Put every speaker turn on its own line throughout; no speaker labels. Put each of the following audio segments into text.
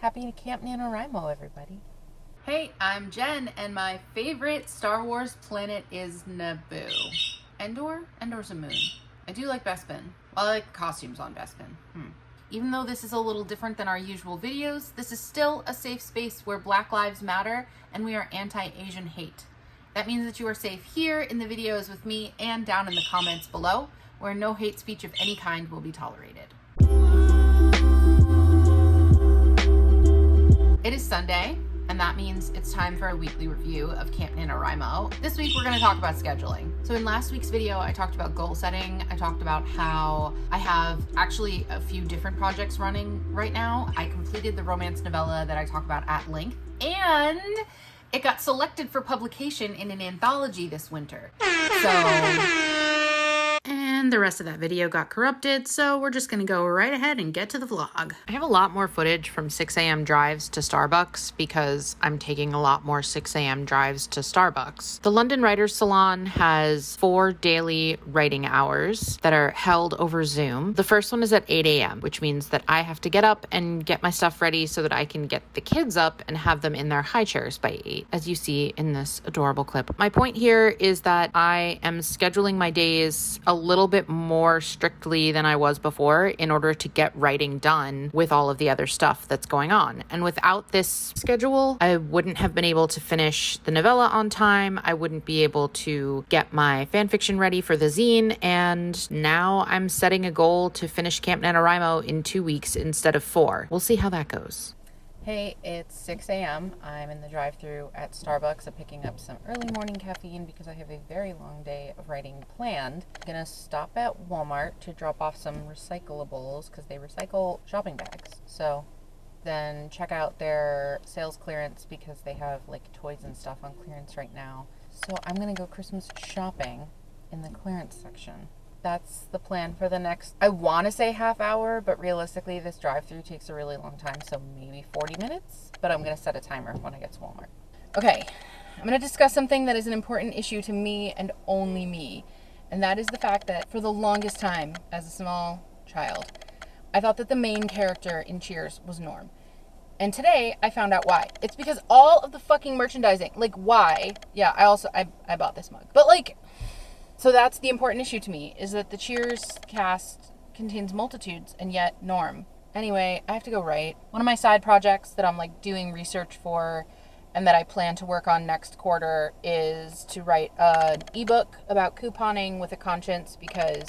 Happy Camp NaNoWriMo, everybody.
Hey, I'm Jen, and my favorite Star Wars planet is Naboo. Endor? Endor's a moon. I do like Bespin. Well, I like costumes on Bespin. Even though this is a little different than our usual videos, this is still a safe space where Black Lives Matter and we are anti-Asian hate. That means that you are safe here in the videos with me and down in the comments below, where no hate speech of any kind will be tolerated. It is Sunday, and that means it's time for a weekly review of Camp NaNoWriMo. This week we're going to talk about scheduling. So in last week's video, I talked about goal setting. I talked about how I have actually a few different projects running right now. I completed the romance novella that I talk about at length, and it got selected for publication in an anthology this winter. And the rest of that video got corrupted, so we're just gonna go right ahead and get to the vlog. I have a lot more footage from 6 a.m. drives to Starbucks because I'm taking a lot more 6 a.m. drives to Starbucks. The London Writers Salon has 4 daily writing hours that are held over Zoom. The first one is at 8 a.m., which means that I have to get up and get my stuff ready so that I can get the kids up and have them in their high chairs by 8, as you see in this adorable clip. My point here is that I am scheduling my days a little bit more strictly than I was before in order to get writing done with all of the other stuff that's going on. And without this schedule, I wouldn't have been able to finish the novella on time. I wouldn't be able to get my fanfiction ready for the zine. And now I'm setting a goal to finish Camp NaNoWriMo in 2 weeks instead of 4. We'll see how that goes.
Hey, it's 6 a.m. I'm in the drive-thru at Starbucks. I'm picking up some early morning caffeine because I have a very long day of writing planned. I'm gonna stop at Walmart to drop off some recyclables because they recycle shopping bags. So then check out their sales clearance because they have like toys and stuff on clearance right now. So I'm gonna go Christmas shopping in the clearance section. That's the plan for the next, I want to say half hour, but realistically this drive-through takes a really long time, so maybe 40 minutes, but I'm going to set a timer when I get to Walmart. Okay, I'm going to discuss something that is an important issue to me and only me, and that is the fact that for the longest time as a small child, I thought that the main character in Cheers was Norm. And today I found out why. It's because all of the fucking merchandising, like why? Yeah, I bought this mug. But like, so that's the important issue to me, is that the Cheers cast contains multitudes and yet Norm. Anyway, I have to go write. One of my side projects that I'm like doing research for and that I plan to work on next quarter is to write an ebook about couponing with a conscience, because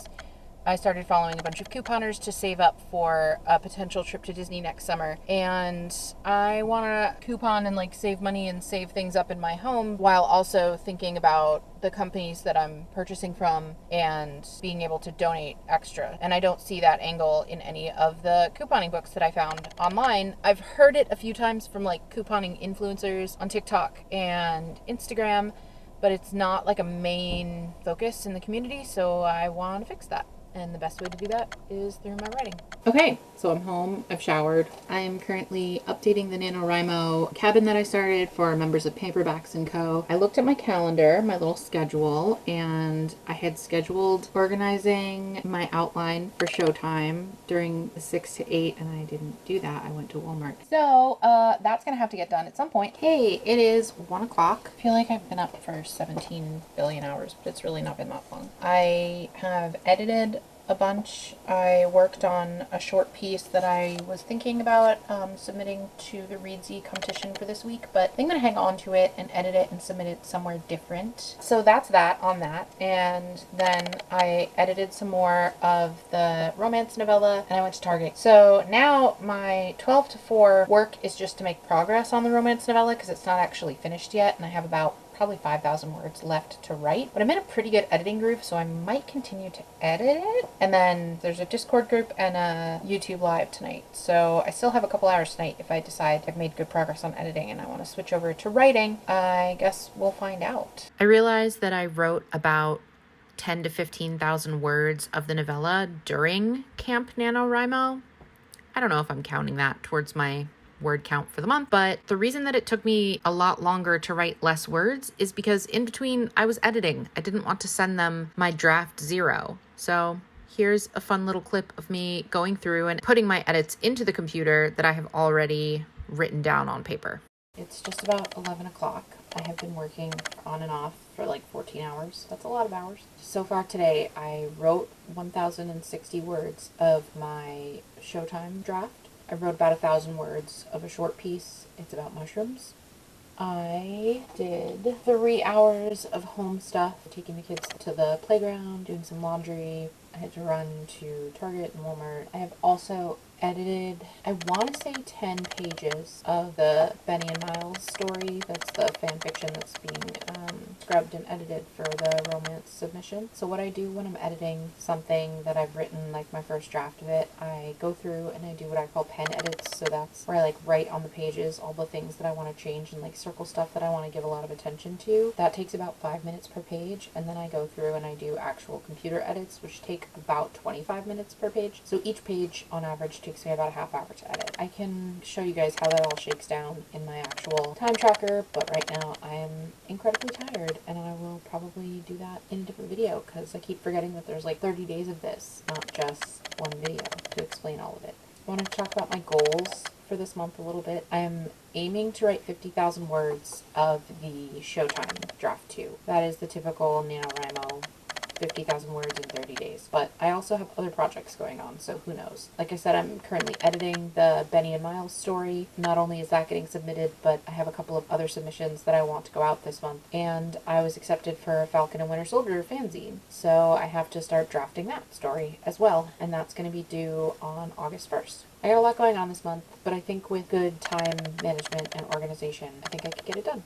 I started following a bunch of couponers to save up for a potential trip to Disney next summer. And I want to coupon and like save money and save things up in my home while also thinking about the companies that I'm purchasing from and being able to donate extra. And I don't see that angle in any of the couponing books that I found online. I've heard it a few times from like couponing influencers on TikTok and Instagram, but it's not like a main focus in the community. So I want to fix that. And the best way to do that is through my writing. Okay, so I'm home, I've showered. I am currently updating the NaNoWriMo cabin that I started for members of Paperbacks & Co. I looked at my calendar, my little schedule, and I had scheduled organizing my outline for showtime during the 6 to 8, and I didn't do that. I went to Walmart. So that's gonna have to get done at some point. Hey, it is 1 o'clock. I feel like I've been up for 17 billion hours, but it's really not been that long. I have edited a bunch. I worked on a short piece that I was thinking about submitting to the Readsy competition for this week, but I'm going to hang on to it and edit it and submit it somewhere different. So that's that on that. And then I edited some more of the romance novella and I went to Target. So now my 12 to 4 work is just to make progress on the romance novella because it's not actually finished yet, and I have about probably 5,000 words left to write, but I'm in a pretty good editing groove, so I might continue to edit it. And then there's a Discord group and a YouTube live tonight, so I still have a couple hours tonight. If I decide I've made good progress on editing and I want to switch over to writing, I guess we'll find out.
I realized that I wrote about 10 to 15,000 words of the novella during Camp NaNoWriMo. I don't know if I'm counting that towards my word count for the month, but the reason that it took me a lot longer to write less words is because in between I was editing. I didn't want to send them my draft 0. So here's a fun little clip of me going through and putting my edits into the computer that I have already written down on paper.
It's just about 11 o'clock. I have been working on and off for like 14 hours. That's a lot of hours. So far today, I wrote 1,060 words of my Showtime draft. I wrote about 1,000 words of a short piece. It's about mushrooms. I did 3 hours of home stuff, taking the kids to the playground, doing some laundry. I had to run to Target and Walmart. I have also edited, I want to say 10 pages of the Benny and Miles story. That's the fan fiction that's being scrubbed and edited for the romance submission. So what I do when I'm editing something that I've written, like my first draft of it, I go through and I do what I call pen edits. So that's where I like write on the pages all the things that I want to change and like circle stuff that I want to give a lot of attention to. That takes about 5 minutes per page, and then I go through and I do actual computer edits, which take about 25 minutes per page. So each page on average takes me about a half hour to edit. I can show you guys how that all shakes down in my actual time tracker, but right now I am incredibly tired, and I will probably do that in a different video because I keep forgetting that there's like 30 days of this, not just one video to explain all of it. I want to talk about my goals for this month a little bit. I am aiming to write 50,000 words of the Showtime Draft 2. That is the typical NaNoWriMo 50,000 words in 30 days. But I also have other projects going on, so who knows. Like I said, I'm currently editing the Benny and Miles story. Not only is that getting submitted, but I have a couple of other submissions that I want to go out this month. And I was accepted for a Falcon and Winter Soldier fanzine, so I have to start drafting that story as well, and that's going to be due on August 1st. I got a lot going on this month, but I think with good time management and organization, I think I could get it done.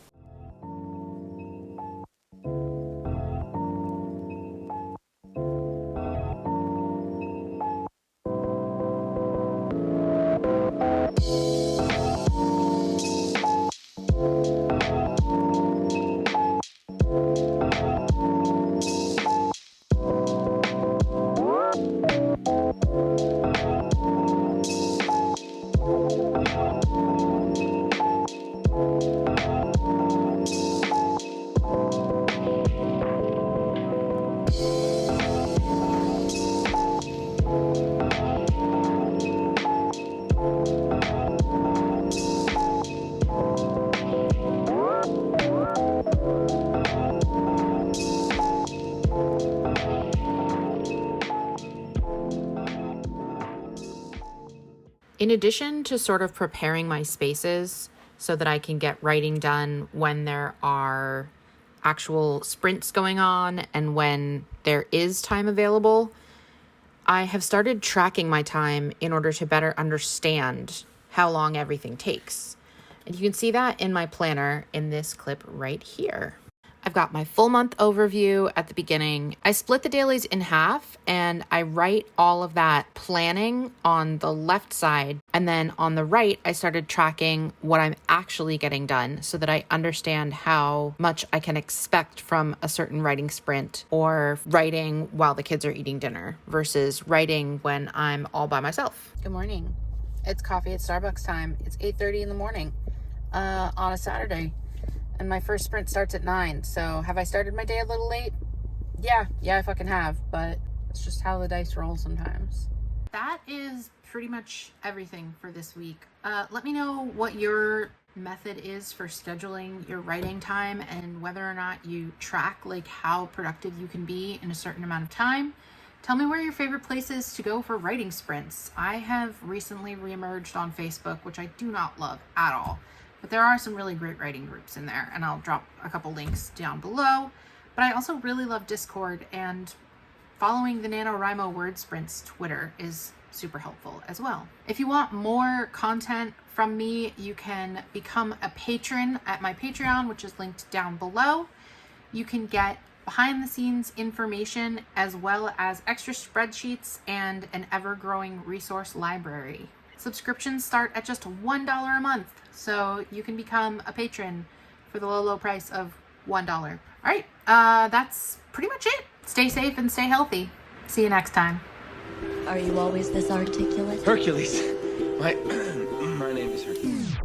In addition to sort of preparing my spaces so that I can get writing done when there are actual sprints going on and when there is time available, I have started tracking my time in order to better understand how long everything takes. And you can see that in my planner in this clip right here. I've got my full month overview at the beginning. I split the dailies in half and I write all of that planning on the left side. And then on the right, I started tracking what I'm actually getting done so that I understand how much I can expect from a certain writing sprint, or writing while the kids are eating dinner versus writing when I'm all by myself.
Good morning. It's coffee at Starbucks time. It's 8:30 in the morning on a Saturday. And my first sprint starts at 9, so have I started my day a little late? Yeah, I fucking have, but it's just how the dice roll sometimes.
That is pretty much everything for this week. Let me know what your method is for scheduling your writing time and whether or not you track like how productive you can be in a certain amount of time. Tell me where your favorite place is to go for writing sprints. I have recently reemerged on Facebook, which I do not love at all. But there are some really great writing groups in there, and I'll drop a couple links down below. But I also really love Discord, and following the NaNoWriMo word sprints Twitter is super helpful as well. If you want more content from me, you can become a patron at my Patreon, which is linked down below. You can get behind the scenes information as well as extra spreadsheets and an ever-growing resource library. Subscriptions start at just $1 a month, so you can become a patron for the low price of $1. All right, that's pretty much it. Stay safe and stay healthy. See you next time.
Are you always this articulate?
Hercules. My name is Hercules.